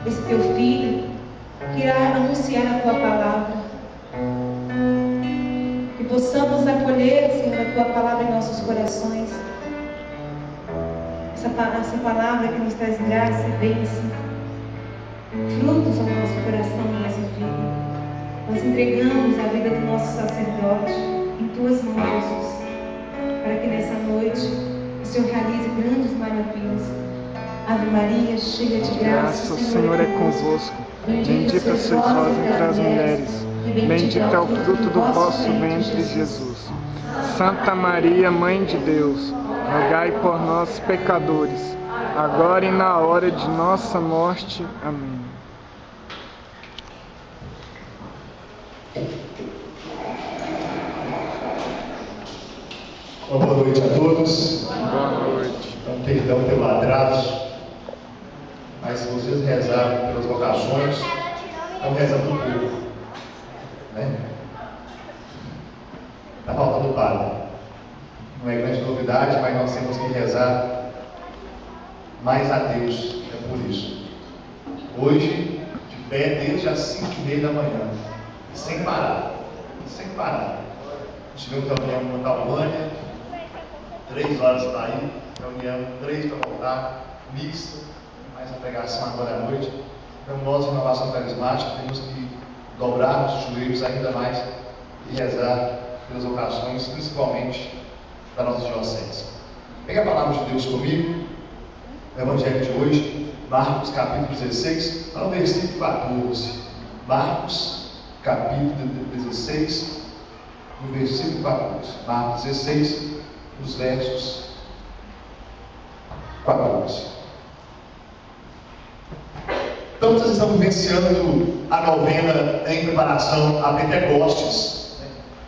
esse teu filho, que irá anunciar a tua palavra. Que possamos acolher, Senhor, a tua palavra em nossos corações. Essa palavra que nos traz graça e bênção, frutos ao nosso coração e nossa vida. Nós entregamos a vida do nosso sacerdote em tuas mãos, Jesus, para que nessa noite o Senhor realize grandes maravilhas. Ave Maria, cheia de graça, o Senhor é convosco. Bendita sois vós entre as mulheres, bendito é o fruto do vosso ventre, Jesus. Santa Maria, Mãe de Deus, rogai por nós, pecadores, agora e na hora de nossa morte. Amém. Uma boa noite a todos. Boa noite. Então, perdão pelo atraso, mas se vocês rezaram pelas vocações, estão rezando por pouco, né? Está faltando o padre. Não é grande novidade, mas nós temos que rezar mais a Deus, é por isso. Hoje, de pé desde as 5h30 da manhã, sem parar, sem parar. Tivemos reunião com a Taumânia, 3 horas para ir, reunião 3 para voltar, mista, mais a pregação agora à noite. Então, nós, Renovação Carismática, temos que dobrar os joelhos ainda mais e rezar pelas vocações, principalmente da nossa diocese. Pega a palavra de Deus comigo, no Evangelho de hoje, Marcos capítulo 16, no versículo 14. Marcos capítulo 16, no versículo 14. Marcos 16, nos versos 14. Então, nós estamos vivenciando a novena em preparação a Pentecostes.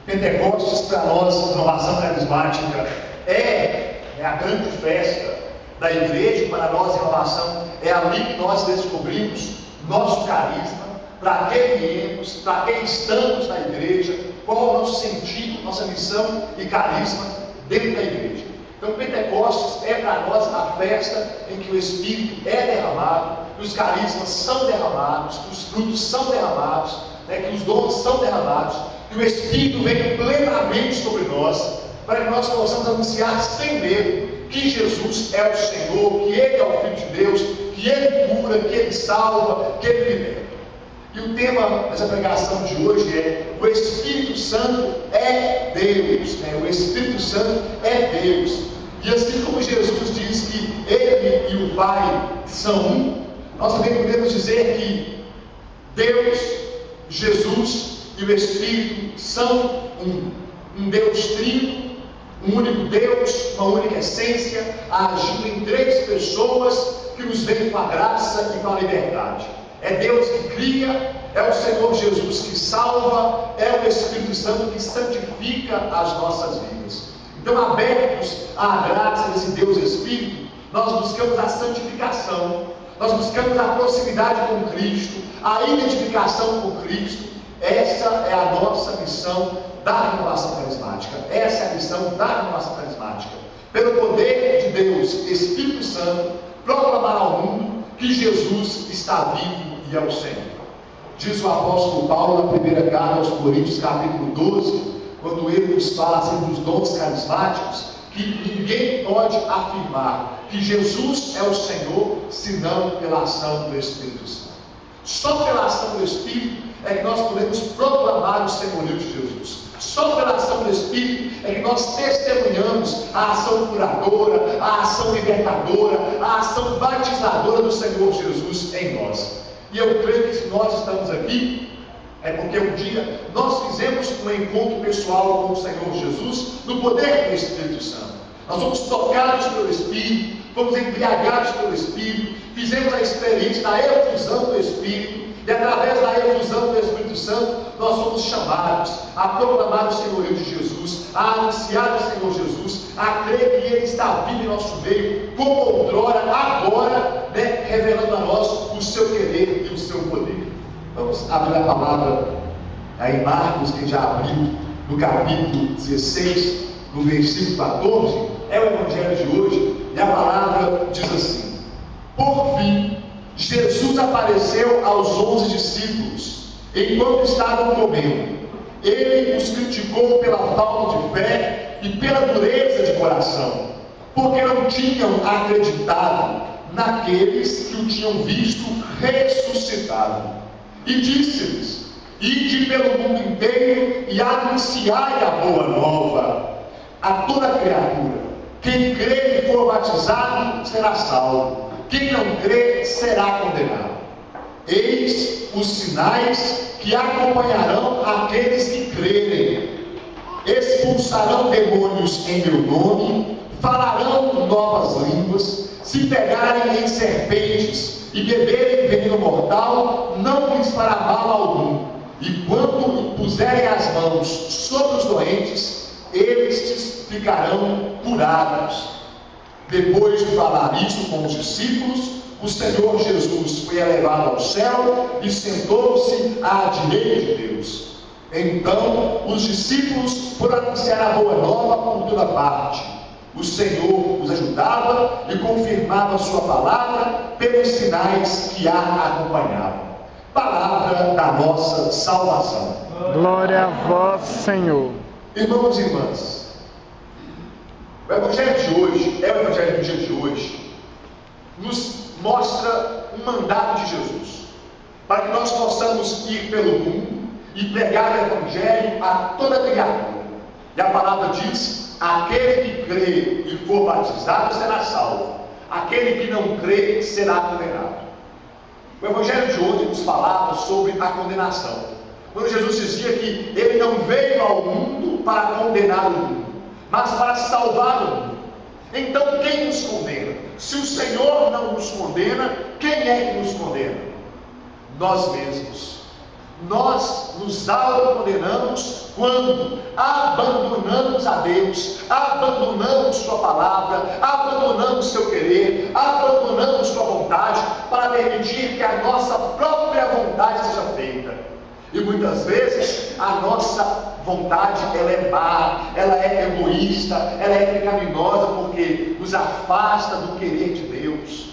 Pentecostes, para nós, Renovação Carismática, é a grande festa da igreja. Para nós, Renovação, é ali que nós descobrimos nosso carisma, para que viemos, para que estamos na igreja, qual é o nosso sentido, nossa missão e carisma dentro da igreja. Então, Pentecostes é para nós a festa em que o Espírito é derramado, que os carismas são derramados, que os frutos são derramados, que os dons são derramados, que o Espírito vem plenamente sobre nós, para que nós possamos anunciar sem medo que Jesus é o Senhor, que Ele é o Filho de Deus, que Ele cura, que Ele salva, que Ele liberta. E o tema dessa pregação de hoje é: o Espírito Santo é Deus. O Espírito Santo é Deus. E assim como Jesus diz que Ele e o Pai são um, nós também podemos dizer que Deus, Jesus e o Espírito são um Deus trino, um único Deus, uma única essência, agindo em 3 pessoas que nos veem com a graça e com a liberdade. É Deus que cria, é o Senhor Jesus que salva, é o Espírito Santo que santifica as nossas vidas. Então, abertos à graça desse Deus Espírito, nós buscamos a santificação, nós buscamos a proximidade com Cristo, a identificação com Cristo. Essa é a nossa missão da Renovação Carismática. Essa é a missão da Renovação Carismática. Pelo poder de Deus, Espírito Santo, proclamar ao mundo que Jesus está vivo e é o Senhor. Diz o apóstolo Paulo na primeira carta aos Coríntios, capítulo 12, quando ele nos fala sobre os dons carismáticos, que ninguém pode afirmar que Jesus é o Senhor, senão pela ação do Espírito Santo. Só pela ação do Espírito é que nós podemos proclamar o senhorio de Jesus. Só pela ação do Espírito é que nós testemunhamos a ação curadora, a ação libertadora, a ação batizadora do Senhor Jesus em nós. E eu creio que se nós estamos aqui, é porque um dia nós fizemos um encontro pessoal com o Senhor Jesus no poder do Espírito Santo. Nós fomos tocados pelo Espírito, fomos embriagados pelo Espírito, fizemos a experiência da efusão do Espírito, e através da efusão do Espírito Santo, nós somos chamados a proclamar o senhorio de Jesus, a anunciar o Senhor Jesus, a crer que Ele está vivo em nosso meio, como outrora, agora, revelando a nós o seu querer e o seu poder. Vamos abrir a palavra aí em Marcos, que já abriu, no capítulo 16, no versículo 14, é o Evangelho de hoje, e a palavra diz assim: por fim, Jesus apareceu aos 11 discípulos, enquanto estavam comendo. Ele os criticou pela falta de fé e pela dureza de coração, porque não tinham acreditado naqueles que o tinham visto ressuscitado. E disse-lhes: ide pelo mundo inteiro e anunciai a boa nova a toda criatura. Quem crê e for batizado será salvo, quem não crê será condenado. Eis os sinais que acompanharão aqueles que crerem: expulsarão demônios em meu nome, falarão novas línguas, se pegarem em serpentes e beberem veneno mortal, não lhes fará mal algum, e quando puserem as mãos sobre os doentes, estes ficarão curados. Depois de falar isso com os discípulos, o Senhor Jesus foi elevado ao céu e sentou-se à direita de Deus. Então os discípulos foram anunciar a boa nova por toda parte. O Senhor os ajudava e confirmava a sua palavra pelos sinais que a acompanhavam. Palavra da nossa salvação. Glória a vós, Senhor. Irmãos e irmãs, o Evangelho de hoje, o Evangelho do dia de hoje, nos mostra um mandato de Jesus, para que nós possamos ir pelo mundo e pregar o Evangelho a toda criatura. E a palavra diz: aquele que crê e for batizado será salvo, aquele que não crê será condenado. O Evangelho de hoje nos falava sobre a condenação, quando Jesus dizia que ele não veio ao mundo para condenar o mundo, mas para salvar o mundo. Então quem nos condena? Se o Senhor não nos condena, quem é que nos condena? Nós mesmos. Nós nos autocondenamos quando abandonamos a Deus, abandonamos sua palavra, abandonamos seu querer, abandonamos sua vontade, para permitir que a nossa própria vontade seja feita. E muitas vezes a nossa vontade, ela é má, ela é egoísta, ela é pecaminosa, porque nos afasta do querer de Deus,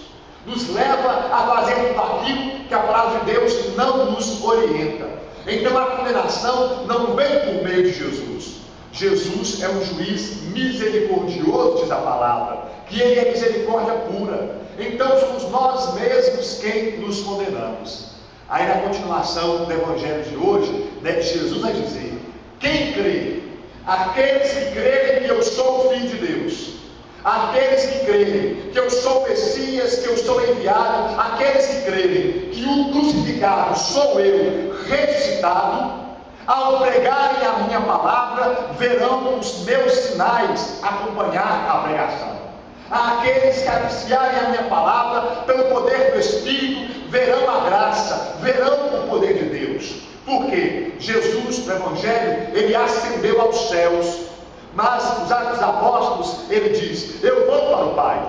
nos leva a fazer tudo aquilo que a palavra de Deus não nos orienta. Então a condenação não vem por meio de Jesus. Jesus é um juiz misericordioso, diz a palavra, que ele é misericórdia pura. Então somos nós mesmos quem nos condenamos. Aí na continuação do Evangelho de hoje, Jesus vai dizer: quem crê? Aqueles que crerem que eu sou o Filho de Deus, aqueles que crerem que eu sou o Messias, que eu sou enviado, aqueles que crerem que o crucificado sou eu, ressuscitado, ao pregarem a minha palavra, verão os meus sinais acompanhar a pregação. Aqueles que anunciarem a minha palavra pelo poder do Espírito, verão a graça, verão o poder de Deus. Porque Jesus, no Evangelho, ele ascendeu aos céus, mas os Atos dos Apóstolos, ele diz: eu vou para o Pai,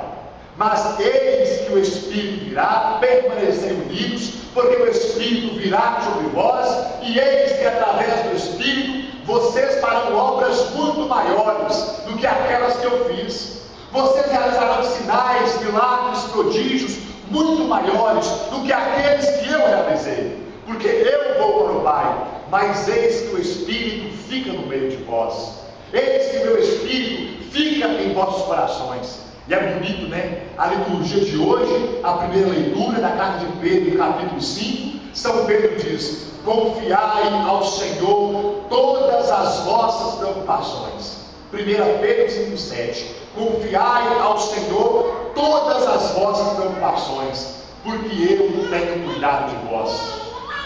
mas eis que o Espírito virá, permanecerem unidos, porque o Espírito virá sobre vós, e eis que através do Espírito vocês farão obras muito maiores do que aquelas que eu fiz. Vocês realizarão sinais, milagres, prodígios muito maiores do que aqueles que eu realizei, porque eu vou para o Pai, mas eis que o Espírito fica no meio de vós, eis que meu Espírito fica em vossos corações. E é bonito, né? A liturgia de hoje, a primeira leitura da carta de Pedro, capítulo 5, São Pedro diz: confiai ao Senhor todas as vossas preocupações. 1 Pedro 5,7: confiai ao Senhor todas as vossas preocupações, porque eu tenho cuidado de vós.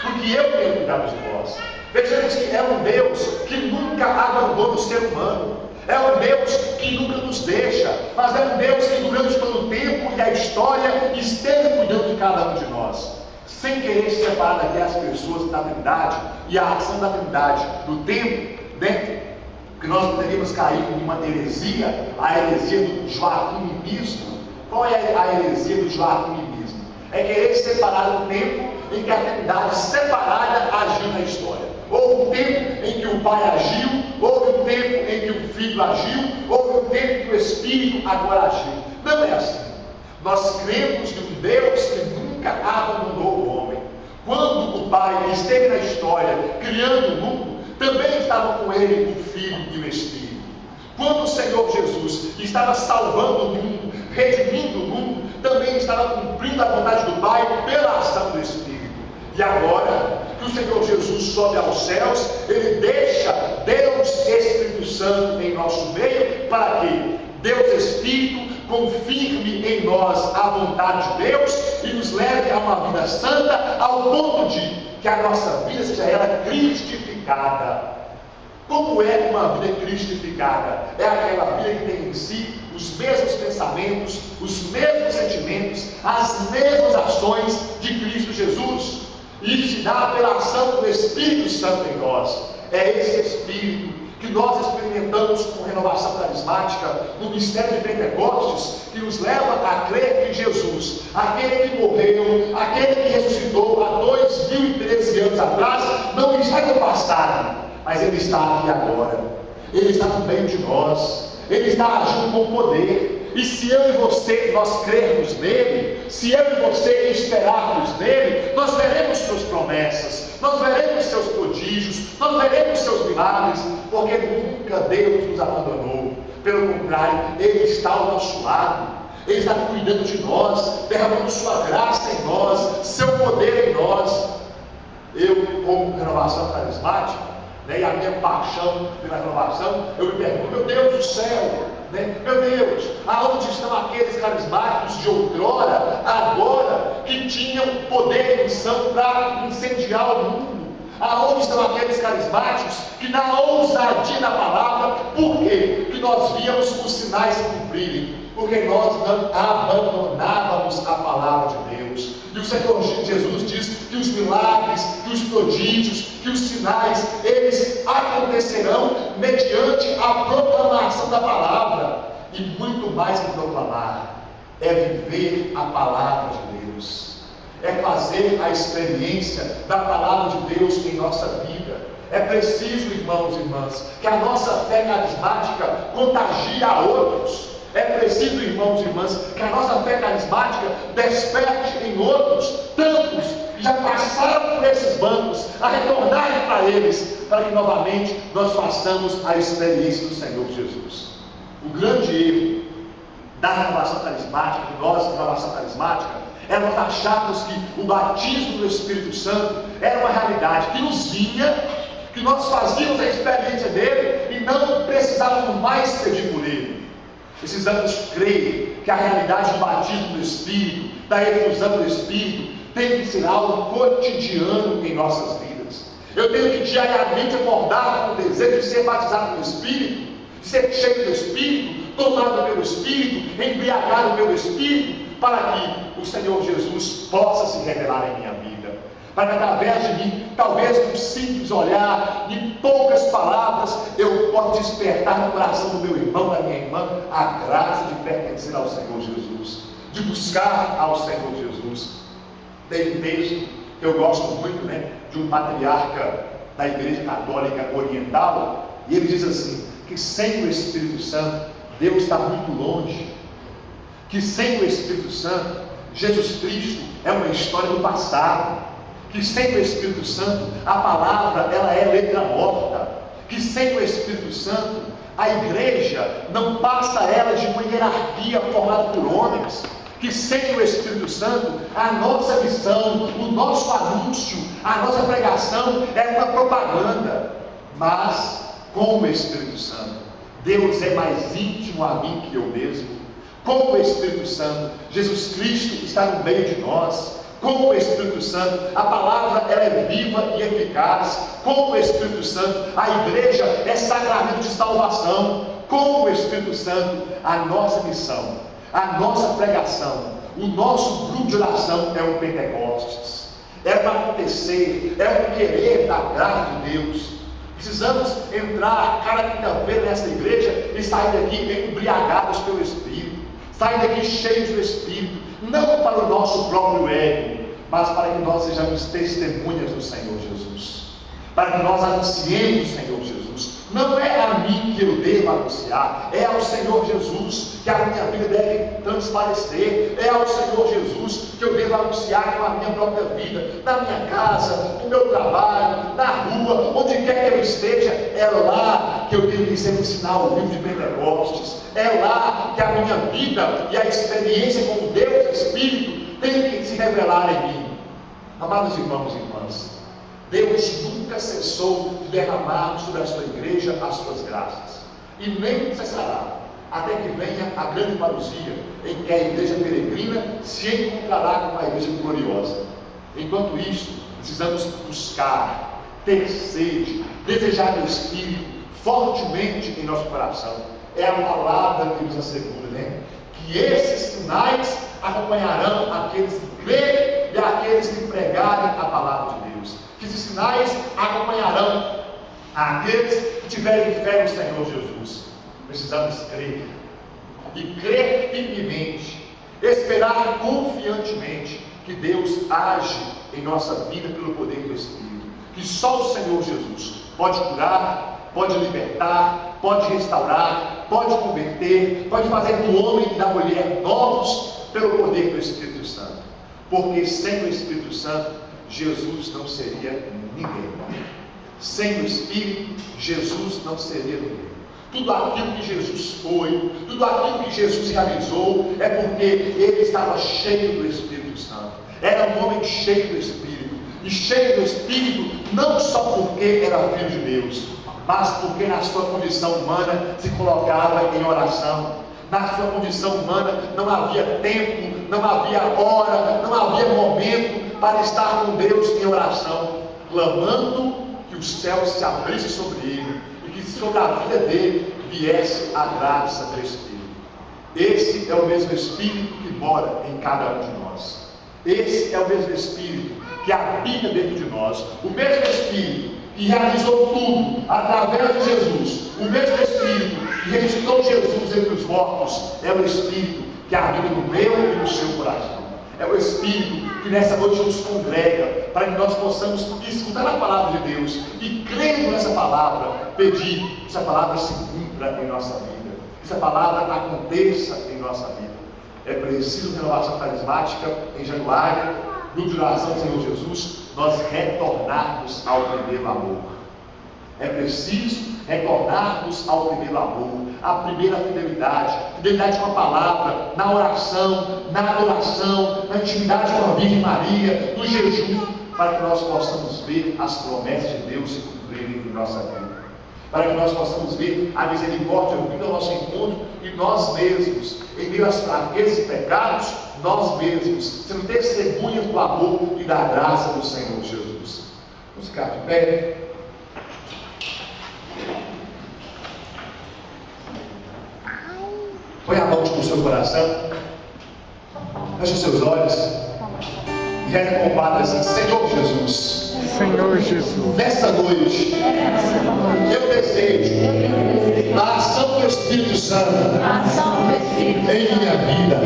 Porque eu tenho cuidado de vós. Vejamos que é um Deus que nunca abandona o ser humano, é um Deus que nunca nos deixa, mas é um Deus que durante todo o tempo e a história esteve cuidando de cada um de nós, sem querer separar daqui as pessoas da Trindade e a ação da Trindade no tempo, né? Que nós poderíamos cair em uma heresia, a heresia do joaquimismo. Qual é a heresia do joaquimismo? É querer separar o tempo em que a Trindade separada agiu na história. Houve um tempo em que o Pai agiu, houve um tempo em que o Filho agiu, houve um tempo em que o Espírito agora agiu. Não é assim. Nós cremos em um Deus que nunca abandonou o história, criando o mundo, também estavam com ele o Filho e o Espírito. Quando o Senhor Jesus estava salvando o mundo, redimindo o mundo, também estava cumprindo a vontade do Pai pela ação do Espírito. E agora que o Senhor Jesus sobe aos céus, Ele deixa Deus Espírito Santo em nosso meio, para que Deus Espírito confirme em nós a vontade de Deus e nos leve a uma vida santa, ao ponto de que a nossa vida seja ela cristificada. Como é uma vida cristificada? É aquela vida que tem em si os mesmos pensamentos, os mesmos sentimentos, as mesmas ações de Cristo Jesus. Isso se dá pela ação do Espírito Santo em nós. É esse Espírito que nós experimentamos com renovação carismática no mistério de Pentecostes, que nos leva a crer que Jesus, aquele que morreu, aquele que ressuscitou há 2013 anos atrás, não está no passado, mas Ele está aqui agora. Ele está no meio de nós. Ele está agindo com poder. E se eu e você, nós crermos nele, se eu e você esperarmos nele, nós veremos suas promessas, nós veremos seus prodígios, nós veremos seus milagres, porque nunca Deus nos abandonou. Pelo contrário, Ele está ao nosso lado. Ele está cuidando de nós, derramando sua graça em nós, seu poder em nós. Eu, como renovação carismática, e a minha paixão pela renovação, eu me pergunto, meu Deus do céu, meu Deus, aonde estão aqueles carismáticos de outrora, agora, que tinham poder e missão para incendiar o mundo? Aonde estão aqueles carismáticos que, na ousadia da palavra, por quê? Que nós víamos os sinais se cumprirem, porque nós não abandonávamos a palavra de Deus. E o Senhor Jesus diz que os milagres, que os prodígios, que os sinais, eles acontecerão mediante a proclamação da palavra. E muito mais que proclamar, é viver a palavra de Deus, é fazer a experiência da palavra de Deus em nossa vida. É preciso, irmãos e irmãs, que a nossa fé carismática contagie a outros. É preciso, irmãos e irmãs, que a nossa fé carismática desperte em outros, tantos que já passaram por esses bancos, a retornarem para eles, para que novamente nós façamos a experiência do Senhor Jesus. O grande erro da renovação carismática, de nós, renovação carismática, é nós acharmos que o batismo do Espírito Santo era uma realidade que nos vinha, que nós fazíamos a experiência dele e não precisávamos mais pedir por ele. Precisamos crer que a realidade do batismo do Espírito, da efusão do Espírito, tem que ser algo cotidiano em nossas vidas. Eu tenho que diariamente acordar com o desejo de ser batizado pelo Espírito, de ser cheio do Espírito, tomado pelo Espírito, embriagado pelo Espírito, para que o Senhor Jesus possa se revelar em minha vida. Para que através de mim, talvez com um simples olhar, de poucas palavras, eu possa despertar no coração do meu irmão, da minha irmã, a graça de pertencer ao Senhor Jesus, de buscar ao Senhor Jesus. Tem um texto que eu gosto muito, de um patriarca da Igreja Católica Oriental, e ele diz assim, que sem o Espírito Santo, Deus está muito longe, que sem o Espírito Santo, Jesus Cristo é uma história do passado, que sem o Espírito Santo, a palavra ela é letra morta, que sem o Espírito Santo, a igreja não passa ela de uma hierarquia formada por homens, que sem o Espírito Santo, a nossa missão, o nosso anúncio, a nossa pregação é uma propaganda, mas com o Espírito Santo, Deus é mais íntimo a mim que eu mesmo. Com o Espírito Santo, Jesus Cristo está no meio de nós. Com o Espírito Santo, a palavra ela é viva e eficaz. Com o Espírito Santo, a igreja é sacramento de salvação. Com o Espírito Santo, a nossa missão, a nossa pregação, o nosso grupo de oração é o Pentecostes. É para acontecer, é o querer da graça de Deus. Precisamos entrar cada quinta-feira nessa igreja e sair daqui embriagados pelo Espírito, sair daqui cheios do Espírito, não para o nosso próprio ego, mas para que nós sejamos testemunhas do Senhor Jesus. para que nós anunciemos o Senhor Jesus. Não é a mim que eu devo anunciar, é ao Senhor Jesus que a minha vida deve transparecer, é ao Senhor Jesus que eu devo anunciar com a minha própria vida, na minha casa, no meu trabalho, na rua, onde quer que eu esteja. É lá que eu devo que ser um sinal vivo de Pentecostes, é lá que a minha vida e a experiência com Deus Espírito tem que se revelar em mim. Amados irmãos e irmãs, Deus nunca cessou de derramar sobre a sua igreja as suas graças, e nem cessará, até que venha a grande parousia, em que a igreja peregrina se encontrará com a igreja gloriosa. Enquanto isso, precisamos buscar, ter sede, desejar o Espírito fortemente em nosso coração. É a palavra que nos assegura, né? Que esses sinais acompanharão aqueles que crerem e aqueles que pregarem a palavra de Deus. Que esses sinais acompanharão aqueles que tiverem fé no Senhor Jesus. Precisamos crer, e crer firmemente, esperar confiantemente que Deus age em nossa vida pelo poder do Espírito. Que só o Senhor Jesus pode curar, pode libertar, pode restaurar, pode converter, pode fazer do homem e da mulher novos pelo poder do Espírito Santo. Porque sem o Espírito Santo, Jesus não seria ninguém. Sem o Espírito, Jesus não seria ninguém. Tudo aquilo que Jesus foi, tudo aquilo que Jesus realizou, é porque ele estava cheio do Espírito Santo. Era um homem cheio do Espírito. E cheio do Espírito, não só porque era filho de Deus, mas porque na sua condição humana se colocava em oração. Na sua condição humana não havia tempo, não havia hora, não havia momento para estar com Deus em oração, clamando que os céus se abrissem sobre ele e que sobre a vida dele viesse a graça do Espírito. Esse é o mesmo Espírito que mora em cada um de nós. Esse é o mesmo Espírito que habita dentro de nós. O mesmo Espírito que realizou tudo através de Jesus. O mesmo Espírito que ressuscitou Jesus entre os mortos. É o Espírito que habita no meu e no seu coração. É o Espírito que nessa noite nos congrega para que nós possamos escutar a palavra de Deus e, crendo nessa palavra, pedir que essa palavra se cumpra em nossa vida, que essa palavra aconteça em nossa vida. É preciso renovação carismática em januário, grupo de oração do Senhor Jesus, nós retornarmos ao primeiro amor. É preciso retornarmos ao primeiro amor, à primeira fidelidade com a palavra, na oração, na adoração, na intimidade com a Virgem Maria, no jejum, para que nós possamos ver as promessas de Deus se cumprirem em nossa vida, para que nós possamos ver a misericórdia vindo ao nosso encontro e nós mesmos, em meio às fraquezas e pecados, nós mesmos, sendo testemunhas do amor e da graça do Senhor Jesus. Vamos ficar de pé. Põe a mão no seu coração, feche os seus olhos e reza com o Padre assim: Senhor Jesus, Senhor Jesus, nessa noite eu desejo a ação do Espírito Santo em minha vida.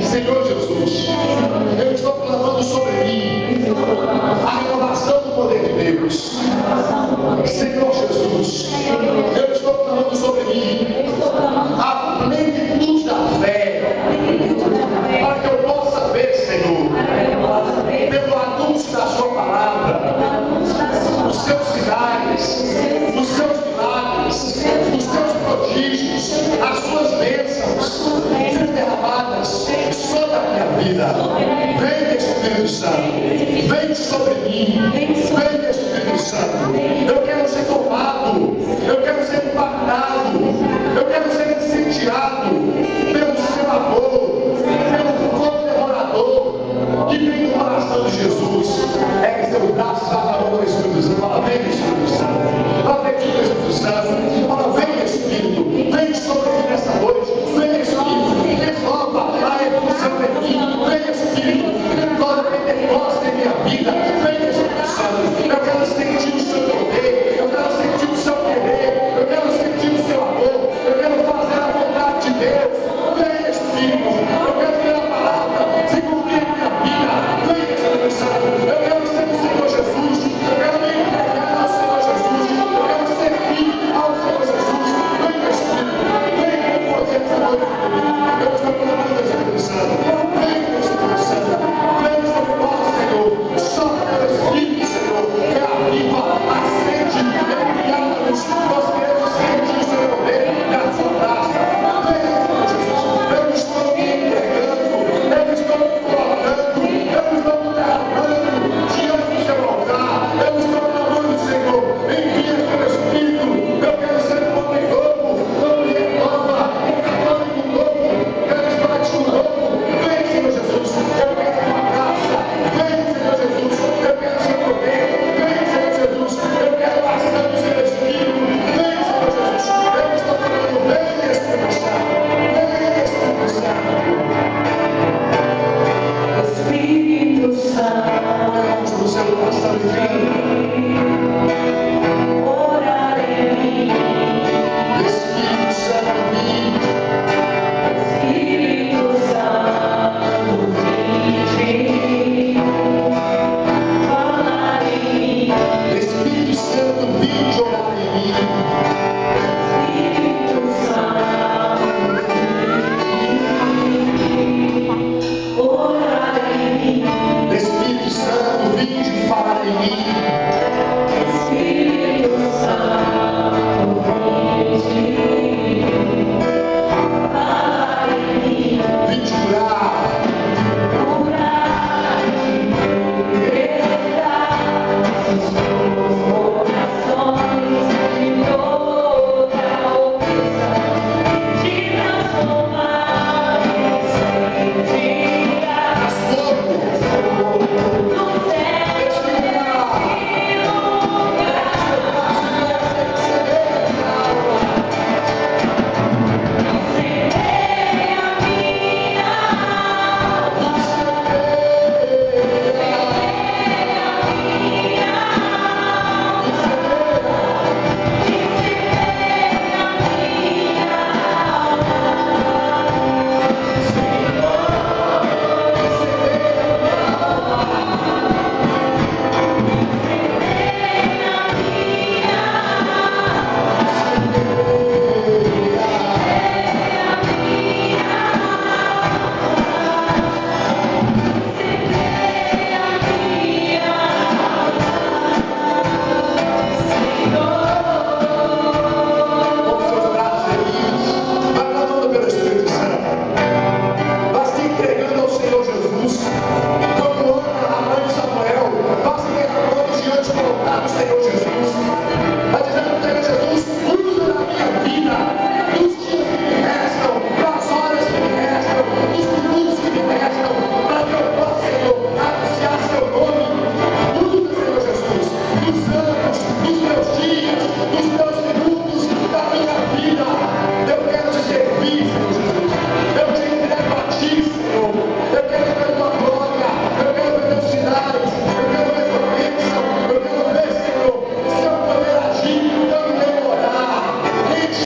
Senhor Jesus, eu estou clamando sobre mim a renovação do poder de Deus. Senhor Jesus, eu estou clamando sobre mim a plenitude da fé, para que eu possa ver, Senhor, pelo anúncio da sua palavra, os seus sinais, os seus milagres, os seus prodígios, as suas bênçãos sendo derramadas sobre a minha vida. Vem, Espírito Santo, vem sobre mim, vem, Espírito Santo. Eu quero ser tomado